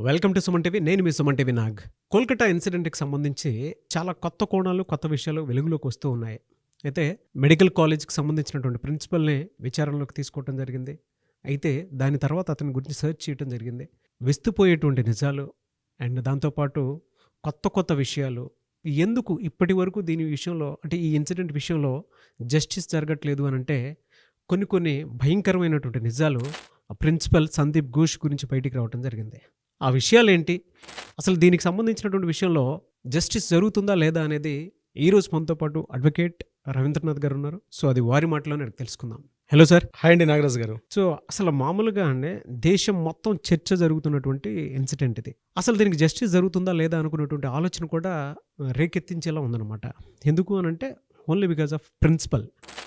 Welcome to Suman TV. నేను మీ Suman TV Nag. Kolkata ఇన్సిడెంట్కి సంబంధించి చాలా కొత్త కోణాలు, కొత్త విషయాలు వెలుగులోకి వస్తూ ఉన్నాయి. అయితే మెడికల్ కాలేజ్కి సంబంధించినటువంటి ప్రిన్సిపల్ని విచారణలోకి తీసుకోవడం జరిగింది. అయితే దాని తర్వాత అతని గురించి సెర్చ్ చేయడం జరిగింది. విస్తుపోయేటువంటి నిజాలు అండ్ దాంతోపాటు కొత్త విషయాలు, ఎందుకు ఇప్పటి వరకు దీని విషయంలో అంటే ఈ ఇన్సిడెంట్ విషయంలో జస్టిస్ జరగట్లేదు అని అంటే కొన్ని భయంకరమైనటువంటి నిజాలు ఆ ప్రిన్సిపల్ సందీప్ ఘోష్ గురించి బయటికి రావడం జరిగింది. ఆ విషయాలు ఏంటి, అసలు దీనికి సంబంధించినటువంటి విషయంలో జస్టిస్ జరుగుతుందా లేదా అనేది ఈరోజు మనతో పాటు అడ్వకేట్ రవీంద్రనాథ్ గారు ఉన్నారు. సో అది వారి మాటలోనే తెలుసుకుందాం. Hello sir. హాయ్ అండి నాగరాజ్ గారు. సో అసలు మామూలుగా అంటే దేశం మొత్తం చర్చ జరుగుతున్నటువంటి ఇన్సిడెంట్ ఇది. అసలు దీనికి జస్టిస్ జరుగుతుందా లేదా అనుకున్నటువంటి ఆలోచన కూడా రేకెత్తించేలా ఉందన్నమాట. ఎందుకు అని అంటే only because of principal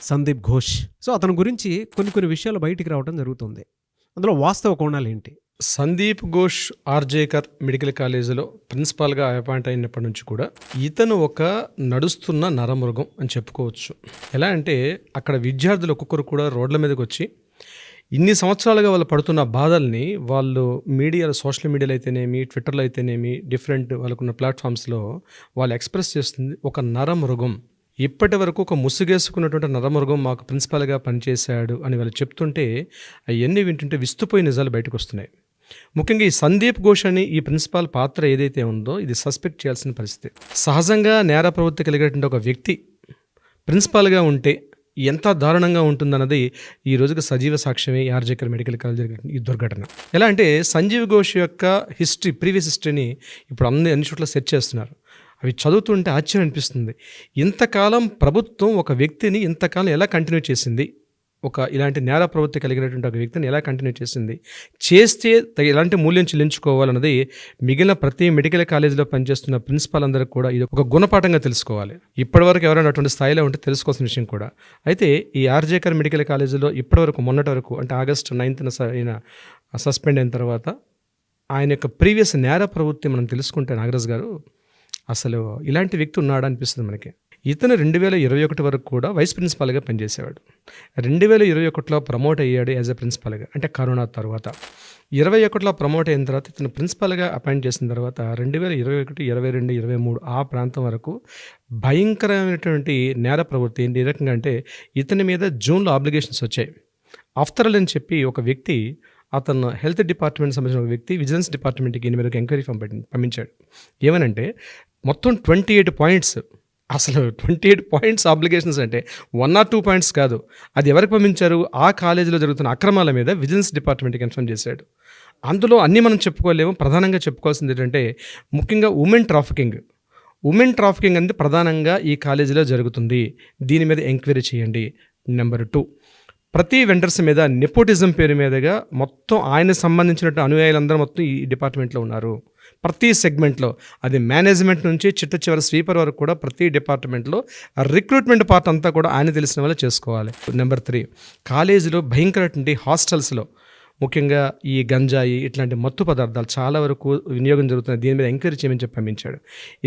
Sandeep Ghosh. So అతని గురించి కొన్ని విషయాలు బయటికి రావడం జరుగుతుంది. అందులో వాస్తవ కోణాలు ఏంటి? సందీప్ ఘోష్ ఆర్జేకర్ మెడికల్ కాలేజీలో ప్రిన్సిపాల్గా అపాయింట్ అయినప్పటి నుంచి కూడా ఇతను ఒక నడుస్తున్న నరమృగం అని చెప్పుకోవచ్చు. ఎలా అంటే అక్కడ విద్యార్థులు ఒక్కొక్కరు కూడా రోడ్ల మీదకి వచ్చి ఇన్ని సంవత్సరాలుగా వాళ్ళు పడుతున్న బాధల్ని వాళ్ళు మీడియాలో, సోషల్ మీడియాలో అయితేనేమి, ట్విట్టర్లో అయితేనేమి, డిఫరెంట్ వాళ్ళకున్న ప్లాట్ఫామ్స్లో వాళ్ళు ఎక్స్ప్రెస్ చేస్తుంది ఒక నరమృగం. ఇప్పటి వరకు ఒక ముసుగేసుకున్నటువంటి నరమృగం మాకు ప్రిన్సిపాల్గా పనిచేశాడు అని వాళ్ళు చెప్తుంటే అవన్నీ వింటుంటే విస్తుపోయి నిజాలు బయటకు వస్తున్నాయి. ముఖ్యంగా ఈ సందీప్ ఘోష్ అని ఈ ప్రిన్సిపాల్ పాత్ర ఏదైతే ఉందో ఇది సస్పెక్ట్ చేయాల్సిన పరిస్థితి. సహజంగా నేర ప్రవృత్తి కలిగినటువంటి ఒక వ్యక్తి ప్రిన్సిపాల్గా ఉంటే ఎంత దారుణంగా ఉంటుందన్నది ఈ రోజుకి సజీవ సాక్ష్యమే ఆర్జేకర్ మెడికల్ కాలేజ్ ఈ దుర్ఘటన. ఎలా అంటే సంజీవ్ ఘోష్ యొక్క ప్రీవియస్ హిస్టరీని ఇప్పుడు అన్ని చోట్ల సెర్చ్ చేస్తున్నారు. అవి చదువుతుంటే ఆశ్చర్యం అనిపిస్తుంది. ఇంతకాలం ప్రభుత్వం ఒక వ్యక్తిని ఇంతకాలం ఎలా కంటిన్యూ చేసింది, ఇలాంటి నేర ప్రవృత్తి కలిగినటువంటి ఒక వ్యక్తిని ఎలా కంటిన్యూ చేస్తే ఎలాంటి మూల్యం చెల్లించుకోవాలన్నది మిగిలిన ప్రతి మెడికల్ కాలేజీలో పనిచేస్తున్న ప్రిన్సిపాల్ అందరికీ కూడా ఇది ఒక గుణపాఠంగా తెలుసుకోవాలి. ఇప్పటివరకు ఎవరైనా అటువంటి స్థాయిలో ఉంటే తెలుసుకోవాల్సిన విషయం కూడా. అయితే ఈ ఆర్జేకర్ మెడికల్ కాలేజీలో ఇప్పటివరకు మొన్నటి వరకు అంటే ఆగస్టు 9న ఆయన సస్పెండ్ అయిన తర్వాత ఆయన యొక్క ప్రీవియస్ నేర ప్రవృత్తి మనం తెలుసుకుంటే నాగరాజ్ గారు అసలు ఇలాంటి వ్యక్తి ఉన్నాడా అనిపిస్తుంది మనకి. ఇతను 2021 వరకు కూడా వైస్ ప్రిన్సిపాల్గా పనిచేసేవాడు. 2021లో ప్రమోట్ అయ్యాడు యాజ్ ఎ ప్రిన్సిపాల్గా, అంటే కరోనా తర్వాత. 21లో ప్రమోట్ అయిన తర్వాత ఇతను ప్రిన్సిపాల్గా అపాయింట్ చేసిన తర్వాత 2021, 22, 23 ఆ ప్రాంతం వరకు భయంకరమైనటువంటి నేర ప్రవృత్తి. ఏ రకంగా అంటే ఇతని మీద జూన్లో ఆబ్లిగేషన్స్ వచ్చాయి. అఫ్తరల్ అని చెప్పి ఒక వ్యక్తి, అతను హెల్త్ డిపార్ట్మెంట్ సంబంధించిన ఒక వ్యక్తి విజిలెన్స్ డిపార్ట్మెంట్కి ఈయన మీద ఎంక్వైరీ ఫామ్ పంపించాడు. ఏమనంటే మొత్తం 28 పాయింట్స్, అసలు 28 పాయింట్స్ ఆబ్లిగేషన్స్ అంటే 1 or 2 పాయింట్స్ కాదు. అది ఎవరికి పంపించారు? ఆ కాలేజీలో జరుగుతున్న అక్రమాల మీద విజిలెన్స్ డిపార్ట్మెంట్కి ఇన్ఫార్మ్ చేశాడు. అందులో అన్నీ మనం చెప్పుకోలేము. ప్రధానంగా చెప్పుకోవాల్సింది ఏంటంటే ముఖ్యంగా ఉమెన్ ట్రాఫికింగ్ అనేది ప్రధానంగా ఈ కాలేజీలో జరుగుతుంది. దీని మీద ఎంక్వైరీ చేయండి. నెంబర్ 2, ప్రతి వెండర్స్ మీద నెపోటిజం పేరు మీదుగా మొత్తం ఆయన సంబంధించినట్టు అనుయాయులందరూ మొత్తం ఈ డిపార్ట్మెంట్లో ఉన్నారు. ప్రతి సెగ్మెంట్లో, అది మేనేజ్మెంట్ నుంచి చిట్ట చివరి స్వీపర్ వరకు కూడా ప్రతి డిపార్ట్మెంట్లో రిక్రూట్మెంట్ పార్ట్ అంతా కూడా ఆయన తెలిసిన వాళ్ళు చేసుకోవాలి. నెంబర్ 3, కాలేజీలో భయంకరటువంటి హాస్టల్స్లో ముఖ్యంగా ఈ గంజాయి ఇట్లాంటి మత్తు పదార్థాలు చాలా వరకు వినియోగం జరుగుతుంది. దీని మీద ఎంక్వైరీ చేయమని చెప్పి పంపించాడు.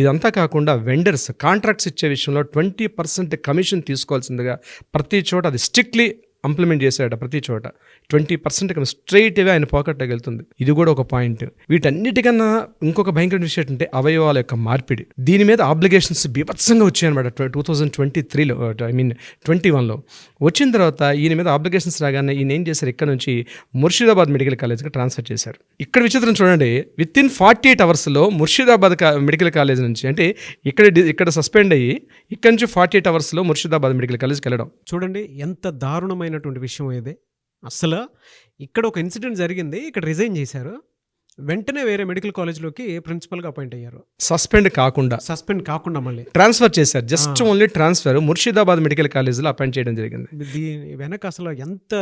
ఇదంతా కాకుండా వెండర్స్ కాంట్రాక్ట్స్ ఇచ్చే విషయంలో 20% కమిషన్ తీసుకోవాల్సిందిగా ప్రతి చోట అది స్ట్రిక్ట్లీ ఇంప్లిమెంట్ చేశాడు. ప్రతి చోట 20% స్ట్రైట్ అవే ఆయన పాకెట్లోకి వెళ్తుంది. ఇది కూడా ఒక పాయింట్. వీటన్నిటికన్నా ఇంకొక భయంకరమైన విషయం ఏంటంటే అవయవాల యొక్క మార్పిడి. దీని మీద ఆబ్లిగేషన్స్ బీభత్సంగా వచ్చాయన్నమాట. 2023లో 21లో వచ్చిన తర్వాత ఈయన మీద ఆబ్లిగేషన్స్ రాగానే ఈయన ఏం చేశారు, ఇక్కడ నుంచి ముర్షిదాబాద్ మెడికల్ కాలేజ్కి ట్రాన్స్ఫర్ చేశారు. ఇక్కడ విచిత్రం చూడండి, వితిన్ 48 అవర్స్లో ముర్షిదాబాద్ మెడికల్ కాలేజ్ నుంచి, అంటే ఇక్కడ సస్పెండ్ అయ్యి ఇక్కడ నుంచి 48 అవర్స్లో ముర్షిదాబాద్ మెడికల్ కాలేజ్కి వెళ్ళడం. చూడండి ఎంత దారుణమైన విషయం ఇది. అసలు ఇక్కడ ఒక ఇన్సిడెంట్ జరిగింది, ఇక్కడ రిజైన్ చేశారు, వెంటనే వేరే మెడికల్ కాలేజ్లోకి ప్రిన్సిపల్గా అపాయింట్ అయ్యారు. సస్పెండ్ కాకుండా మళ్ళీ ట్రాన్స్ఫర్ చేశారు. Just only transfer Murshidabad medical కాలేజ్లో అపాయింట్ చేయడం జరిగింది. దీని వెనక అసలు ఎంత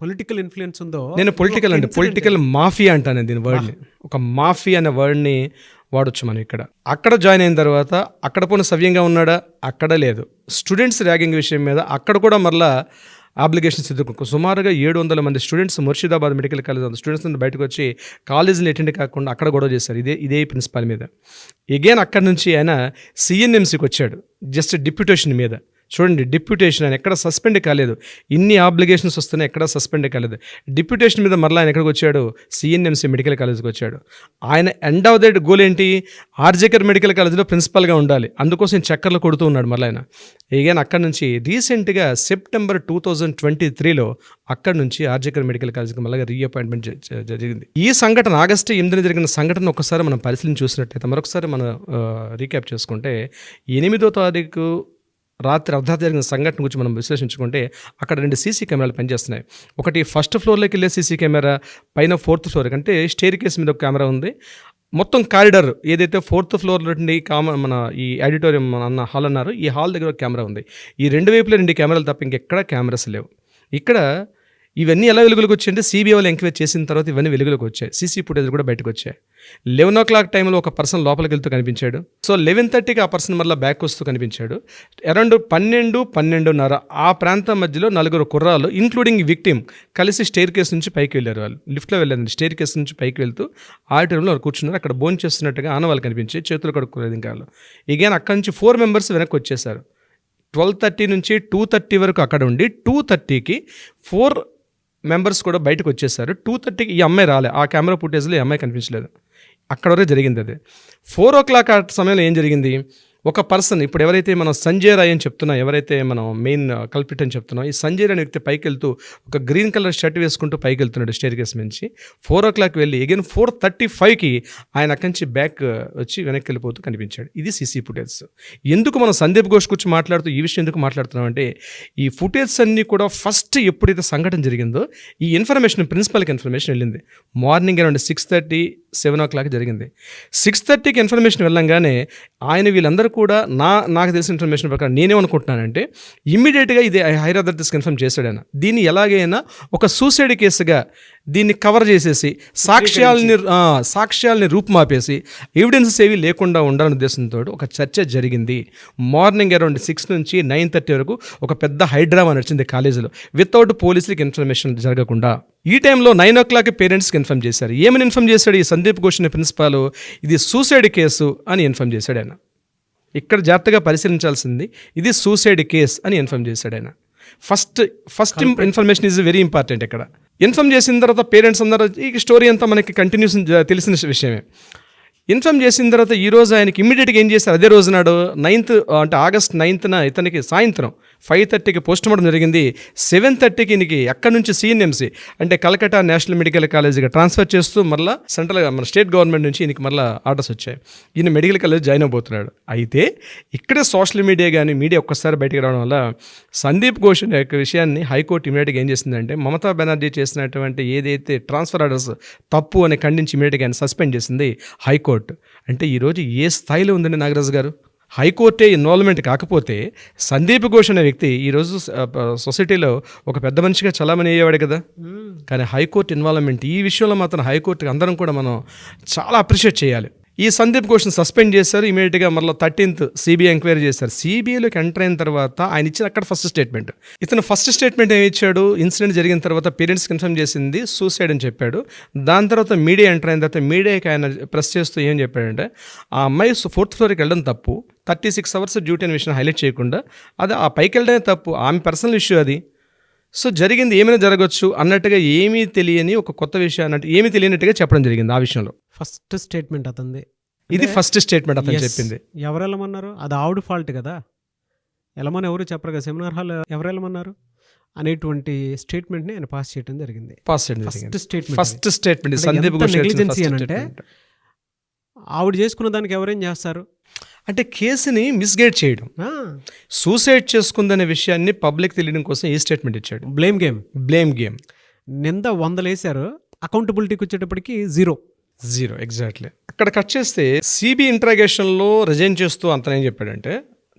పొలిటికల్ ఇన్ఫ్లుయెన్స్ ఉందో. నేను పొలిటికల్ మాఫియా అంటాను దీని వర్డ్ని. ఒక మాఫియా అనే వర్డ్ని వాడొచ్చు మనం ఇక్కడ. అక్కడ జాయిన్ అయిన తర్వాత అక్కడ పోయిన సవ్యంగా ఉన్నాడా? అక్కడ లేదు. స్టూడెంట్స్ ర్యాగింగ్ విషయం మీద అక్కడ కూడా మరలా అప్లికేషన్స్ ఎదుర్కొ సుమారుగా 700 మంది students Murshidabad medical college students నుండి బయటకు వచ్చి కాలేజీని అటెండ్ కాకుండా అక్కడ గొడవ చేశారు ఇదే ప్రిన్సిపాల్ మీద. ఎగైన్ అక్కడ నుంచి ఆయన సిఎన్ఎంసీకి వచ్చాడు జస్ట్ డిప్యూటేషన్ మీద. చూడండి, డిప్యూటేషన్ ఆయన ఎక్కడ సస్పెండ్ కాలేదు, ఇన్ని ఆబ్లిగేషన్స్ వస్తున్నాయి, ఎక్కడ సస్పెండ్ కాలేదు. డిప్యూటేషన్ మీద మరలా ఆయన ఎక్కడికి వచ్చాడు, సిఎన్ఎంసి మెడికల్ కాలేజ్కి వచ్చాడు. ఆయన ఎండ్ ఆఫ్ ద గోల్ ఏంటి, ఆర్జేకర్ మెడికల్ కాలేజ్లో ప్రిన్సిపల్గా ఉండాలి, అందుకోసం చక్కర్లు కొడుతూ ఉన్నాడు మరలా ఆయన. again అక్కడ నుంచి రీసెంట్గా సెప్టెంబర్ 2023లో అక్కడ నుంచి ఆర్జేకర్ మెడికల్ కాలేజ్కి మళ్ళీ రీఅపాయింట్మెంట్ జరిగింది. ఈ సంఘటన ఆగస్టు 8న జరిగిన సంఘటన ఒకసారి మనం పరిశీలించి చూసినట్టయితే, మరొకసారి మనం రీక్యాప్ చేసుకుంటే, 8వ తారీఖు రాత్రి అర్ధరాత్రి జరిగిన సంఘటన గురించి మనం విశ్లేషించుకుంటే అక్కడ 2 సీసీ కెమెరాలు పనిచేస్తున్నాయి. ఒకటి ఫస్ట్ ఫ్లోర్లోకి వెళ్ళే సీసీ కెమెరా, పైన 4th ఫ్లోర్ అంటే స్టేర్ కేస్ మీద ఒక కెమెరా ఉంది. మొత్తం కారిడార్ ఏదైతే 4th ఫ్లోర్లో నుండి మన ఈ ఆడిటోరియం అన్న హాల్ అన్నారు, ఈ హాల్ దగ్గర ఒక కెమెరా ఉంది. ఈ 2 వైపులో 2 కెమెరాలు తప్ప ఇంకెక్కడ కెమెరాస్ లేవు. ఇక్కడ ఇవన్నీ ఎలా వెలుగులోకి వచ్చాయంటే సిబిఐ వాళ్ళు ఎంక్వైరీ చేసిన తర్వాత ఇవన్నీ వెలుగులోకి వచ్చాయి. సీసీ ఫుటేజ్ కూడా బయటకు వచ్చాయి. 11 o'clock టైంలో ఒక పర్సన్ లోపలికి వెళ్తూ కనిపించాడు. సో 11:30కి ఆ పర్సన్ మళ్ళీ బ్యాక్ వస్తూ కనిపించాడు. అరౌండ్ 12-12:30 ఆ ప్రాంతం మధ్యలో 4 కుర్రాలు ఇంక్లూడింగ్ విక్టిమ్ కలిసి స్టేర్ కేస్ నుంచి పైకి వెళ్ళారు. వాళ్ళు లిఫ్ట్లో వెళ్ళారండి. స్టేర్ కేస్ నుంచి పైకి వెళ్తూ ఆడిటోరియంలో వాళ్ళు కూర్చున్నారు. అక్కడ భోజనం చేస్తున్నట్టుగా ఆనవాళ్ళు కనిపించి చేతులు కడుక్కోలేదు ఇంకా వాళ్ళు. ఇగైన్ అక్కడి నుంచి 4 members వెనక్కి వచ్చేసారు. 12:30 నుంచి 2:30 వరకు అక్కడ ఉండి 2:30కి 4 members కూడా బయటకు వచ్చేసారు. 2:30కి ఈ అమ్మాయి రాలే, ఆ కెమెరా ఫుటేజ్లో ఈ అమ్మాయి కనిపించలేదు. అక్కడ వరకు జరిగింది అది. 4 o'clock ఆ సమయంలో ఏం జరిగింది, ఒక పర్సన్ ఇప్పుడు ఎవరైతే మనం సంజయ్ రాయ్ అని చెప్తున్నాం, ఎవరైతే మనం మెయిన్ కల్పిట్ అని చెప్తున్నాం, ఈ సంజయ్ రాయ్ అనే వ్యక్తి పైకి వెళ్తూ ఒక గ్రీన్ కలర్ షర్ట్ వేసుకుంటూ పైకి వెళ్తున్నాడు స్టేర్ కేస్ నుంచి. 4 o'clock వెళ్ళి అగైన్ 4:35కి ఆయన అక్కడి నుంచి బ్యాక్ వచ్చి వెనక్కి వెళ్ళిపోతూ కనిపించాడు. ఇది సీసీ ఫుటేజ్. ఎందుకు మనం సందీప్ ఘోష్ గురించి మాట్లాడుతూ ఈ విషయం ఎందుకు మాట్లాడుతున్నాం అంటే, ఈ ఫుటేజ్ అన్నీ కూడా ఫస్ట్ ఎప్పుడైతే సంఘటన జరిగిందో ఈ ఇన్ఫర్మేషన్ ప్రిన్సిపల్కి ఇన్ఫర్మేషన్ వెళ్ళింది. మార్నింగ్ అరౌండ్ 6:30, 7 o'clock జరిగింది. 6:30కి ఇన్ఫర్మేషన్ వెళ్ళంగానే ఆయన వీళ్ళందరూ కూడా నాకు తెలిసిన ఇన్ఫర్మేషన్ ప్రకారం నేనేమనుకుంటున్నానంటే, ఇమ్మీడియట్గా ఇది హైర్ అథారిటీస్కి ఇన్ఫార్మ్ చేశాడు ఆయన. దీన్ని ఎలాగైనా ఒక సూసైడ్ కేసుగా దీన్ని కవర్ చేసేసి సాక్ష్యాలని రూపుమాపేసి ఎవిడెన్సెస్ ఏవి లేకుండా ఉండాలనే ఉద్దేశంతో ఒక చర్చ జరిగింది. మార్నింగ్ అరౌండ్ 6 నుంచి 9:30 వరకు ఒక పెద్ద హైడ్రామా నడిచింది కాలేజీలో, వితౌట్ పోలీసులకి ఇన్ఫర్మేషన్ జరగకుండా. ఈ టైంలో 9 o'clock పేరెంట్స్కి ఇన్ఫార్మ్ చేశారు. ఏమని ఇన్ఫార్మ్ చేశాడు ఈ సందీప్ ఘోష్ అనే ప్రిన్సిపాల్, ఇది సూసైడ్ కేసు అని ఇన్ఫార్మ్ చేశాడు ఆయన. ఇక్కడ జాగ్రత్తగా పరిశీలించాల్సింది, ఇది సూసైడ్ కేస్ అని ఇన్ఫార్మ్ చేశాడు ఆయన. First information is very important. ఇక్కడ ఇన్ఫార్మ్ చేసిన తర్వాత పేరెంట్స్ అందరూ, ఈ స్టోరీ అంతా మనకి కంటిన్యూస్ తెలిసిన విషయమే. ఇన్ఫార్మ్ చేసిన తర్వాత ఈరోజు ఆయనకి ఇమ్మీడియట్గా ఏం చేశారు, అదే రోజు నాడు 9th అంటే ఆగస్ట్ 9th ఇతనికి సాయంత్రం 5:30కి పోస్ట్మార్టం జరిగింది. 7:30కి ఈయనకి అక్కడి నుంచి సిఎన్ఎంసి అంటే కలకట్టా నేషనల్ మెడికల్ కాలేజీగా ట్రాన్స్ఫర్ చేస్తూ మళ్ళీ మన స్టేట్ గవర్నమెంట్ నుంచి ఈయనకి మళ్ళీ ఆర్డర్స్ వచ్చాయి. ఈయన మెడికల్ కాలేజ్ జాయిన్ అవబోతున్నాడు. అయితే ఇక్కడే సోషల్ మీడియా కానీ మీడియా ఒక్కసారి బయటకు రావడం వల్ల సందీప్ ఘోష్ యొక్క విషయాన్ని హైకోర్టు ఇమీడియట్గా ఏం చేసిందంటే, మమతా బెనర్జీ చేసినటువంటి ఏదైతే ట్రాన్స్ఫర్ ఆర్డర్స్ తప్పు అని ఖండించి ఇమీడియట్గా ఆయన సస్పెండ్ చేసింది హైకోర్టు. అంటే ఈరోజు ఏ స్థాయిలో ఉందండి నాగరాజు గారు, హైకోర్టే ఇన్వాల్వ్మెంట్ కాకపోతే సందీప్ ఘోష్ అనే వ్యక్తి ఈరోజు సొసైటీలో ఒక పెద్ద మనిషిగా చలామణి అయ్యేవాడు కదా. కానీ హైకోర్టు ఇన్వాల్వ్మెంట్ ఈ విషయంలో మాత్రం హైకోర్టుకి అందరం కూడా మనం చాలా అప్రిషియేట్ చేయాలి. ఈ సందీప్ ఘోష్ని సస్పెండ్ చేశారు. ఇమీడియట్గా మళ్ళీ 13th సిబిఐ ఎంక్వైరీ చేశారు. సిబిఐలోకి ఎంటర్ అయిన తర్వాత ఆయన ఇచ్చిన అక్కడ ఫస్ట్ స్టేట్మెంట్, ఇతను ఫస్ట్ స్టేట్మెంట్ ఏమి ఇచ్చాడు, ఇన్సిడెంట్ జరిగిన తర్వాత పేరెంట్స్కి ఇన్ఫార్మ్ చేసింది సూసైడ్ అని చెప్పాడు. దాని తర్వాత మీడియా ఎంటర్ అయిన తర్వాత మీడియాకి ఆయన ప్రెస్ చేస్తూ ఏం చెప్పాడంటే, ఆ అమ్మాయి 4th floorకి వెళ్ళడం తప్పు, 36 hours డ్యూటీ అనే విషయం హైలైట్ చేయకుండా అది ఆ పైకి వెళ్ళడమే తప్పు, ఆమె పర్సనల్ ఇష్యూ అది. సో జరిగింది ఏమైనా జరగచ్చు అన్నట్టుగా ఏమీ తెలియని ఒక కొత్త విషయం అన్నట్టు ఏమీ తెలియనట్టుగా చెప్పడం జరిగింది. ఆ విషయంలో ఫస్ట్ స్టేట్మెంట్ అతనిది. ఇది ఫస్ట్ స్టేట్మెంట్ అతను చెప్పింది. ఎవరు వెళ్ళమన్నారు, అది ఆవిడ ఫాల్ట్ కదా, వెళ్ళమని ఎవరు చెప్పరు కదా, సెమినార్ హాల్ ఎవరు వెళ్ళమన్నారు అనేటువంటి స్టేట్మెంట్ని ఆయన పాస్ చేయడం జరిగింది. First statement Sandeep Ghosh negligence అంటే ఆవిడ చేసుకున్న దానికి ఎవరేం చేస్తారు అంటే కేసుని మిస్గైడ్ చేయడం, సూసైడ్ చేసుకుందనే విషయాన్ని పబ్లిక్ తెలియడం కోసం ఈ స్టేట్మెంట్ ఇచ్చాడు. బ్లేమ్ గేమ్ నింద 100 వేశారు, అకౌంటబిలిటీకి వచ్చేటప్పటికి 0 ఎగ్జాక్ట్లీ. అక్కడ కట్ చేస్తే సిబి ఇంట్రాగేషన్లో రిజైన్ చేస్తూ అంతనేం చెప్పాడంటే,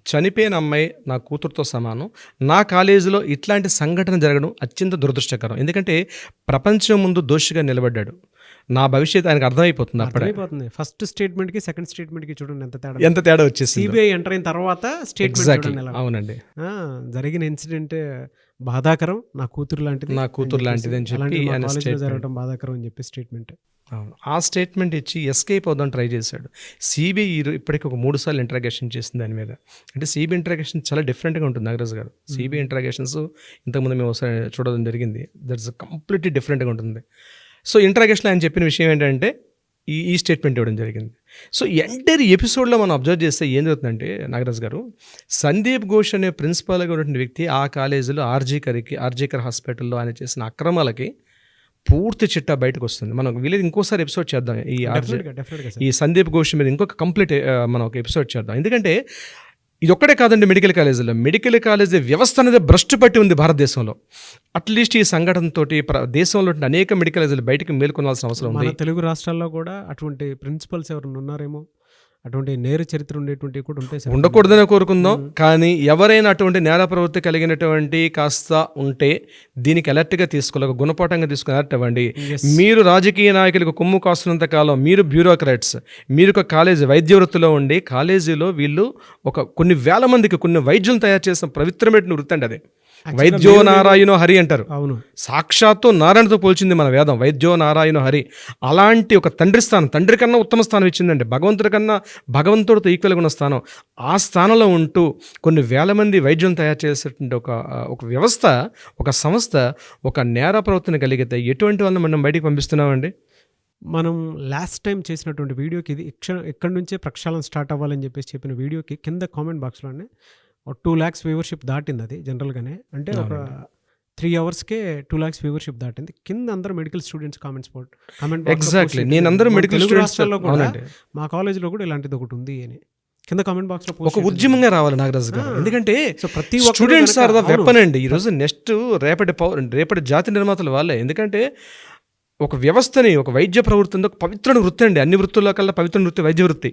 చనిపోయిన అమ్మాయి నా కూతురుతో సమానం, నా కాలేజీలో ఇట్లాంటి సంఘటన జరగడం అత్యంత దురదృష్టకరం, ఎందుకంటే ప్రపంచం ముందు దోషిగా నిలబడ్డాడు, నా భవిష్యత్తు ఆయనకు అర్థమైపోతుంది. అర్థమైపోతుంది. ఫస్ట్ స్టేట్మెంట్కి సెకండ్ స్టేట్మెంట్కి చూడండి ఎంత తేడా వచ్చేసి. సిబిఐ ఎంటర్ అయిన తర్వాత స్టేట్మెంట్. అవునండి. జరిగిన ఇన్సిడెంట్ బాధాకరం, నా కూతురు లాంటిది, నా కూతురు లాంటిది అని చెప్పి అలాంటిది మా ఆయన కాలేజీలో స్టేట్మెంట్. జరగడం బాధాకరం అని చెప్పి స్టేట్మెంట్. అవును, ఆ స్టేట్మెంట్ ఇచ్చి ఎస్కేప్ అవుదాం ట్రై చేశాడు. సిబిఐ ఇప్పటికి ఒక 3 సార్లు ఇంట్రాగేషన్ చేసింది దాని మీద. అంటే సిబిఐ ఇంట్రాగేషన్ చాలా డిఫరెంట్గా ఉంటుంది నాగరాజు గారు. సిబిఐ ఇంట్రాగేషన్స్ ఇంతకుముందు మేము ఒకసారి చూడడం జరిగింది. దట్స్ కంప్లీట్లీ డిఫరెంట్గా ఉంటుంది. సో ఇంట్రాగేషన్లో ఆయన చెప్పిన విషయం ఏంటంటే ఈ స్టేట్మెంట్ ఇవ్వడం జరిగింది. సో ఎంటైర్ ఎపిసోడ్లో మనం అబ్జర్వ్ చేస్తే ఏం జరుగుతుందంటే నాగరాజు గారు, సందీప్ ఘోష్ అనే ప్రిన్సిపాల్గా ఉన్నటువంటి వ్యక్తి ఆ కాలేజీలో ఆర్జేకర్ హాస్పిటల్లో ఆయన చేసిన అక్రమాలకి పూర్తి చిట్టా బయటకు వస్తుంది. మనం వీలేదు ఇంకోసారి ఎపిసోడ్ చేద్దాం ఈ సందీప్ ఘోష్ మీద ఇంకొక కంప్లీట్ మనం ఒక ఎపిసోడ్ చేద్దాం. ఎందుకంటే ఇది ఒక్కడే కాదండి, మెడికల్ కాలేజీ వ్యవస్థ అనేది భ్రష్టు పట్టి ఉంది భారతదేశంలో. అట్లీస్ట్ ఈ సంఘటనతో దేశంలో అనేక మెడికల్ కాలేజీలు బయటకు మేల్కొనాల్సిన అవసరం ఉంది. మన తెలుగు రాష్ట్రాల్లో కూడా అటువంటి ప్రిన్సిపల్స్ ఎవరైనా ఉన్నారేమో, అటువంటి నేర చరిత్ర ఉండేటువంటివి కూడా ఉంటాయి సార్. ఉండకూడదని కోరుకుందాం. కానీ ఎవరైనా అటువంటి నేర ప్రవృత్తి కలిగినటువంటి కాస్త ఉంటే దీనికి అలర్ట్గా తీసుకోవాలి, గుణపాఠంగా తీసుకుని అలర్ట్ అవ్వండి. మీరు రాజకీయ నాయకులకు కొమ్ము కాస్తున్నంత కాలం మీరు బ్యూరోక్రాట్స్, మీరు ఒక కాలేజీ వైద్య వృత్తిలో ఉండి కాలేజీలో వీళ్ళు కొన్ని వేల మందికి కొన్ని వైద్యులను తయారు చేసిన పవిత్రమైన వృత్తి అండి అది. వైద్యో నారాయణో హరి అంటారు. అవును, సాక్షాత్తు నారాయణతో పోల్చింది మన వేదం, వైద్యో నారాయణో హరి. అలాంటి ఒక తండ్రి కన్నా ఉత్తమ స్థానం ఇచ్చిందండి, భగవంతుడితో ఈక్వల్గా ఉన్న స్థానం. ఆ స్థానంలో ఉంటూ కొన్ని వేల మంది వైద్యులను తయారు చేసేటువంటి ఒక వ్యవస్థ, ఒక సంస్థ ఒక నేర ప్రవర్తన కలిగితే ఎటువంటి వాళ్ళని మనం బయటికి పంపిస్తున్నామండి? మనం లాస్ట్ టైం చేసినటువంటి వీడియోకి ఇది ఇక్కడి నుంచే ప్రక్షాళన స్టార్ట్ అవ్వాలని చెప్పిన వీడియోకి కింద కామెంట్ బాక్స్లోనే 2 lakhs వ్యూవర్షిప్ దాటింది. అది జనరల్గానే అంటే ఒక 3 hours-కే 2 lakhs వ్యూవర్షిప్ దాటింది. కింద అందరూ మెడికల్ స్టూడెంట్స్ కామెంట్ ఎగ్జాక్ట్లీ నేను అందరూ మెడికల్ రాష్ట్రాల్లో కూడా మా కాలేజీలో కూడా ఇలాంటిది ఒకటి ఉంది అని కింద కామెంట్ బాక్స్ లో ఒక ఉద్యమంగా రావాలి నాగరాజు గారు. ఎందుకంటే ప్రతి స్టూడెంట్స్ ఆర్ ద వెపన్ అండి. ఈరోజు నెక్స్ట్ రేపటి జాతి నిర్మాతలు వాళ్ళే. ఎందుకంటే ఒక వ్యవస్థని, ఒక వైద్య ప్రవృత్తి ఒక పవిత్ర వృత్తి అండి, అన్ని వృత్తుల్లో కల్లా పవిత్ర వృత్తి వైద్య వృత్తి.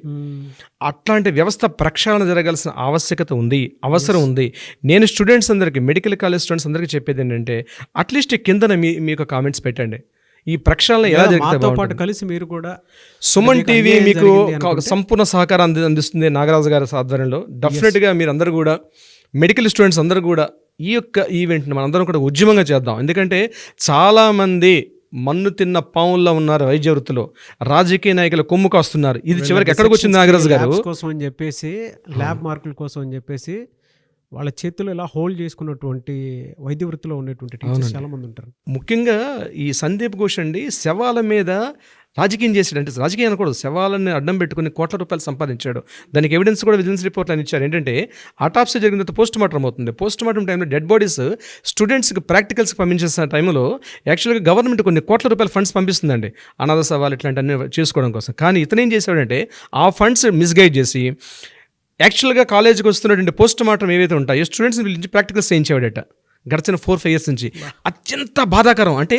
అట్లాంటి వ్యవస్థ ప్రక్షాళన జరగాల్సిన ఆవశ్యకత ఉంది, అవసరం ఉంది. నేను స్టూడెంట్స్ అందరికీ, మెడికల్ కాలేజ్ స్టూడెంట్స్ అందరికీ చెప్పేది ఏంటంటే అట్లీస్ట్ కిందన మీకు కామెంట్స్ పెట్టండి. ఈ ప్రక్షాళన ఎలా జరుగుతుంది కలిసి మీరు కూడా సుమన్ టీవీ మీకు సంపూర్ణ సహకారం అందిస్తుంది నాగరాజు గారి ఆధ్వర్యంలో. డెఫినెట్గా మీరు అందరూ కూడా, మెడికల్ స్టూడెంట్స్ అందరూ కూడా ఈ యొక్క ఈవెంట్ని మనందరం కూడా ఉద్యమంగా చేద్దాం. ఎందుకంటే చాలామంది మన్ను తిన్న పావుల్లో ఉన్నారు వైద్య వృత్తిలో, రాజకీయ నాయకులు కొమ్ము కాస్తున్నారు. ఇది చివరికి ఎక్కడికి వచ్చింది నాగరాజు గారు? కోసం అని చెప్పేసి, ల్యాబ్ మార్కుల కోసం అని చెప్పేసి వాళ్ళ చేతులు ఇలా హోల్డ్ చేసుకున్నటువంటి వైద్య వృత్తిలో ఉండేటువంటి టీచర్స్ చాలా మంది ఉంటారు. ముఖ్యంగా ఈ సందీప్ ఘోష్ అండి శవాల మీద రాజకీయం చేశాడు. అంటే రాజకీయం అనకూడదు, శవాలని అడ్డం పెట్టుకుని కోట్ల రూపాయలు సంపాదించాడు. దానికి ఎవిడెన్స్ కూడా విజిలెన్స్ రిపోర్ట్లు అని ఇచ్చారు. ఏంటంటే ఆటాప్సీ జరిగిన తర్వాత పోస్ట్ మార్టం అవుతుంది. పోస్ట్ మార్టం టైంలో డెడ్ బాడీస్ స్టూడెంట్స్కి ప్రాక్టికల్స్కి పంపించేసిన టైంలో యాక్చువల్గా గవర్నమెంట్ కొన్ని కోట్ల రూపాయల ఫండ్స్ పంపిస్తుందండి అనాథ సవాలు ఇట్లాంటివన్నీ చేసుకోవడం కోసం. కానీ ఇతను ఏం చేశాడంటే ఆ ఫండ్స్ మిస్గైడ్ చేసి యాక్చువల్గా కాలేజీకి వస్తున్నటువంటి పోస్ట్ మార్టం ఏవైతే ఉంటాయో స్టూడెంట్స్ని పిలిచి ప్రాక్టికల్స్ చేయించేవాడట గడిచిన 4-5 years నుంచి. అత్యంత బాధాకరం. అంటే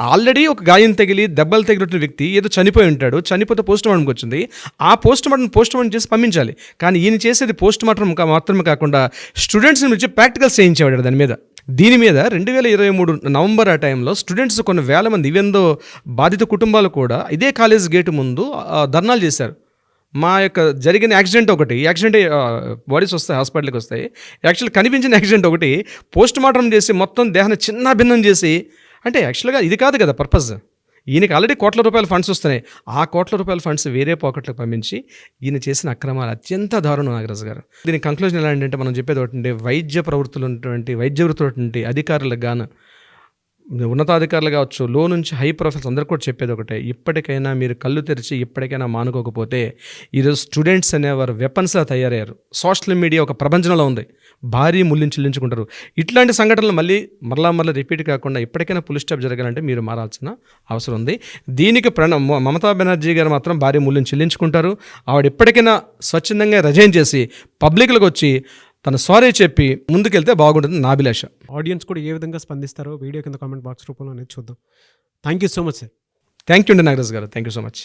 ఆల్రెడీ ఒక గాయం తగిలి దెబ్బలు తగిలిన వ్యక్తి ఏదో చనిపోయి ఉంటాడు, చనిపోతే పోస్ట్ మార్టంకి వచ్చింది. ఆ పోస్ట్ మార్టం చేసి పంపించాలి. కానీ ఈయన చేసేది పోస్ట్ మార్టం మాత్రమే కాకుండా స్టూడెంట్స్ని పిలిచి ప్రాక్టికల్స్ చేయించేవాడు దాని మీద. దీని మీద 2023 నవంబర్ ఆ టైంలో స్టూడెంట్స్ కొన్ని వేల మంది ఈవెందో బాధిత కుటుంబాలు కూడా ఇదే కాలేజ్ గేటు ముందు ధర్నాలు చేశారు. మా యొక్క జరిగిన యాక్సిడెంట్ బాడీస్ వస్తాయి, హాస్పిటల్కి వస్తాయి. యాక్చువల్ కనిపించిన యాక్సిడెంట్ ఒకటి పోస్ట్ మార్టం చేసి మొత్తం దేహాన్ని చిన్న భిన్నం చేసి, అంటే యాక్చువల్గా ఇది కాదు కదా పర్పస్. ఈయనకి ఆల్రెడీ కోట్ల రూపాయల ఫండ్స్ వస్తున్నాయి. ఆ కోట్ల రూపాయల ఫండ్స్ వేరే పాకెట్లకు పంపించి ఈయన చేసిన అక్రమాలు అత్యంత దారుణం నాగరాజు గారు. దీని కంక్లూజన్ ఎలా అంటే మనం చెప్పేది ఒకటి, వైద్య ప్రవృత్తులు ఉన్నటువంటి వైద్య వృత్తులు అధికారులకు గాను, ఉన్నతాధికారులు కావచ్చు, లో నుంచి హై ప్రొఫైల్స్ అందరూ కూడా చెప్పేది ఒకటే, ఇప్పటికైనా మీరు కళ్ళు తెరిచి ఇప్పటికైనా మానుకోకపోతే ఈరోజు స్టూడెంట్స్ అనేవారు వెపన్స్లా తయారయ్యారు. సోషల్ మీడియా ఒక ప్రపంచంలో ఉంది, భారీ మూల్యం చెల్లించుకుంటారు. ఇట్లాంటి సంఘటనలు మరలా రిపీట్ కాకుండా ఇప్పటికైనా పుల్ స్టాప్ జరగాలంటే మీరు మారాల్సిన అవసరం ఉంది. దీనికి మమతా బెనర్జీ గారు మాత్రం భారీ మూల్యం చెల్లించుకుంటారు. ఆవిడ ఇప్పటికైనా స్వచ్ఛందంగా రిజైన్ చేసి పబ్లిక్లకు వచ్చి తను సారీ చెప్పి ముందుకెళ్తే బాగుంటుంది నా అభిలాష. ఆడియన్స్ కూడా ఏ విధంగా స్పందిస్తారో వీడియో కింద కామెంట్ బాక్స్ రూపంలో అనేది చూద్దాం. Thank you so much sir. Thank you అండి నాగరాజు గారు, థ్యాంక్ యూ సో మచ్.